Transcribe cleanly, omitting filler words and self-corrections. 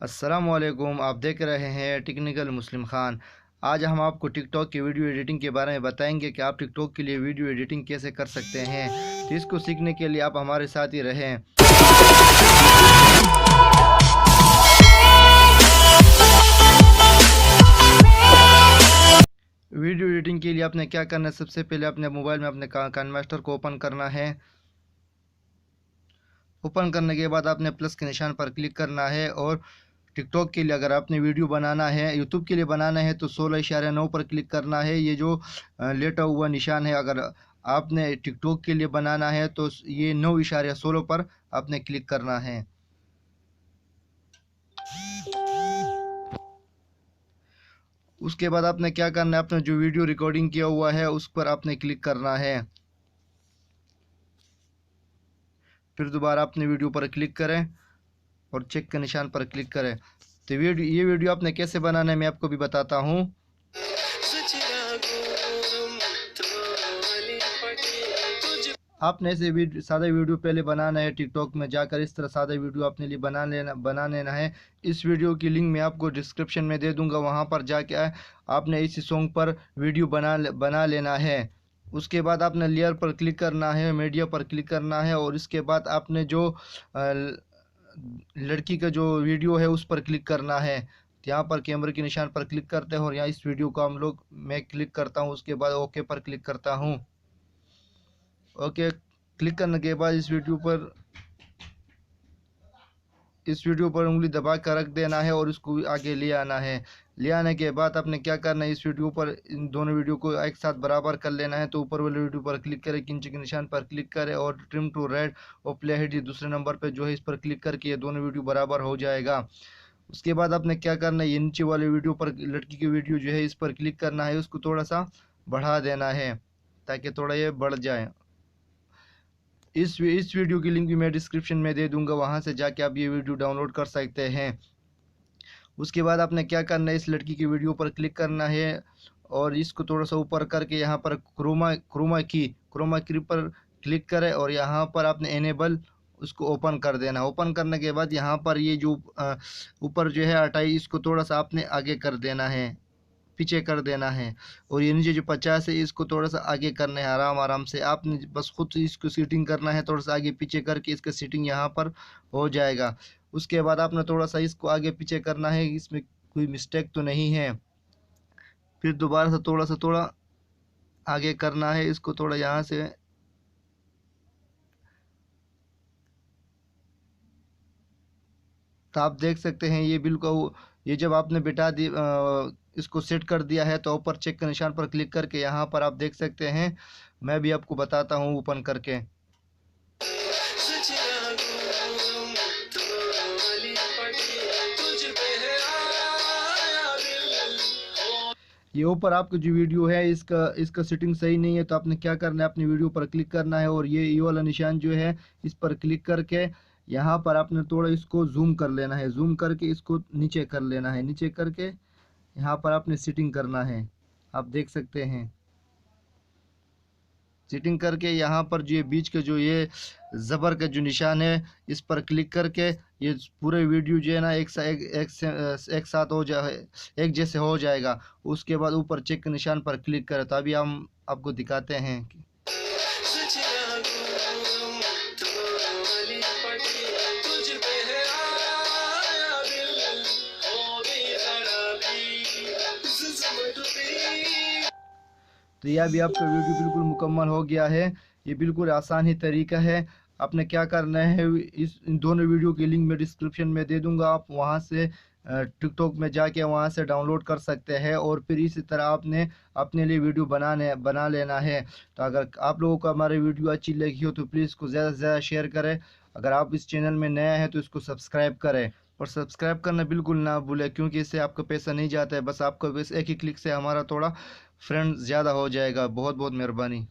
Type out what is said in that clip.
अस्सलामुअलैकुम, आप देख रहे हैं टेक्निकल मुस्लिम खान। आज हम आपको टिकटॉक की वीडियो एडिटिंग के बारे में बताएंगे कि आप टिकटॉक के लिए वीडियो एडिटिंग कैसे कर सकते हैं। तो इसको सीखने के लिए आप हमारे साथ ही रहें। वीडियो एडिटिंग के लिए आपने क्या करना है, सबसे पहले अपने मोबाइल में अपने काइनमास्टर को ओपन करना है। ओपन करने के बाद आपने प्लस के निशान पर क्लिक करना है और टिकटॉक के लिए अगर आपने वीडियो बनाना है, यूट्यूब के लिए बनाना है तो 16.9 पर क्लिक करना है। ये जो लेटा हुआ निशान है, अगर आपने टिकटॉक के लिए बनाना है तो ये 9.16 पर आपने क्लिक करना है। उसके बाद आपने क्या करना है, आपने जो वीडियो रिकॉर्डिंग किया हुआ है उस पर आपने क्लिक करना है। फिर दोबारा अपने वीडियो पर क्लिक करें और चेक के निशान पर क्लिक करें। तो ये वीडियो आपने कैसे बनाना है मैं आपको भी बताता हूँ। आपने ऐसे सादा वीडियो पहले बनाना है, टिकटॉक में जाकर इस तरह सादा वीडियो अपने लिए बना लेना है। इस वीडियो की लिंक मैं आपको डिस्क्रिप्शन में दे दूंगा, वहां पर जाके आपने इसी सॉन्ग पर वीडियो बना लेना है। उसके बाद आपने लेयर पर क्लिक करना है, मीडिया पर क्लिक करना है और इसके बाद आपने जो लड़की का जो वीडियो है उस पर क्लिक करना है। यहाँ पर कैमरे के निशान पर क्लिक करते हैं और यहाँ इस वीडियो को मैं क्लिक करता हूँ। उसके बाद ओके पर क्लिक करता हूँ। ओके क्लिक करने के बाद इस वीडियो पर उंगली दबा कर रख देना है और इसको आगे ले आना है। ले आने के बाद आपने क्या करना है, इस वीडियो पर इन दोनों वीडियो को एक साथ बराबर कर लेना है। तो ऊपर वाले वीडियो पर क्लिक करें, इंच के निशान पर क्लिक करें और ट्रिम टू राइट और प्ले हेड ये दूसरे नंबर पर जो है इस पर क्लिक करके ये दोनों वीडियो बराबर हो जाएगा। उसके बाद आपने क्या करना है, ये नीचे वाले वीडियो पर लड़की की वीडियो जो है इस पर क्लिक करना है, उसको थोड़ा सा बढ़ा देना है ताकि थोड़ा ये बढ़ जाए। इस वीडियो की लिंक भी मैं डिस्क्रिप्शन में दे दूंगा, वहां से जाके आप ये वीडियो डाउनलोड कर सकते हैं। उसके बाद आपने क्या करना है, इस लड़की की वीडियो पर क्लिक करना है और इसको थोड़ा सा ऊपर करके यहाँ पर क्रोमा की पर क्लिक करें और यहाँ पर आपने एनेबल उसको ओपन कर देना। ओपन करने के बाद यहाँ पर ये जो ऊपर जो है अटाई, इसको थोड़ा सा आपने आगे कर देना है, पीछे कर देना है। और ये नीचे जो 50 है इसको थोड़ा सा आगे करना है, आराम आराम से आपने बस खुद इसको सीटिंग करना है, थोड़ा सा आगे पीछे करके इसका सीटिंग यहाँ पर हो जाएगा। उसके बाद आपने थोड़ा सा इसको आगे पीछे करना है, इसमें कोई मिस्टेक तो नहीं है। फिर दोबारा से थोड़ा आगे करना है, इसको थोड़ा यहाँ से तो आप देख सकते हैं ये बिल्कुल, ये जब आपने बिठा दी इसको सेट कर दिया है तो ऊपर चेक के निशान पर क्लिक करके यहाँ पर आप देख सकते हैं। मैं भी आपको बताता हूँ ओपन करके। ये ऊपर आपका जो वीडियो है इसका सेटिंग सही नहीं है, तो आपने क्या करना है, अपनी वीडियो पर क्लिक करना है और ये वाला निशान जो है इस पर क्लिक करके यहाँ पर आपने थोड़ा इसको जूम कर लेना है, जूम करके इसको नीचे कर लेना है, नीचे करके यहाँ पर आपने सेटिंग करना है। आप देख सकते हैं सेटिंग करके यहाँ पर जो ये बीच के जो ये ज़बर का जो निशान है इस पर क्लिक करके ये पूरे वीडियो जो है ना एक साथ हो जाए, एक जैसे हो जाएगा। उसके बाद ऊपर चेक के निशान पर क्लिक करें। तो अभी हम आपको दिखाते हैं कि तो यह भी आपका वीडियो बिल्कुल मुकम्मल हो गया है। ये बिल्कुल आसान ही तरीका है। आपने क्या करना है, इन दोनों वीडियो की लिंक मैं डिस्क्रिप्शन में दे दूंगा, आप वहां से टिकटॉक में जाके वहां से डाउनलोड कर सकते हैं और फिर इसी तरह आपने अपने लिए वीडियो बना लेना है। तो अगर आप लोगों को हमारी वीडियो अच्छी लगी हो तो प्लीज़ इसको ज़्यादा से ज़्यादा शेयर करें। अगर आप इस चैनल में नया है तो इसको सब्सक्राइब करें और सब्सक्राइब करना बिल्कुल ना भूलें, क्योंकि इससे आपका पैसा नहीं जाता है, बस आपको बस एक ही क्लिक से हमारा थोड़ा फ्रेंड ज़्यादा हो जाएगा। बहुत बहुत मेहरबानी।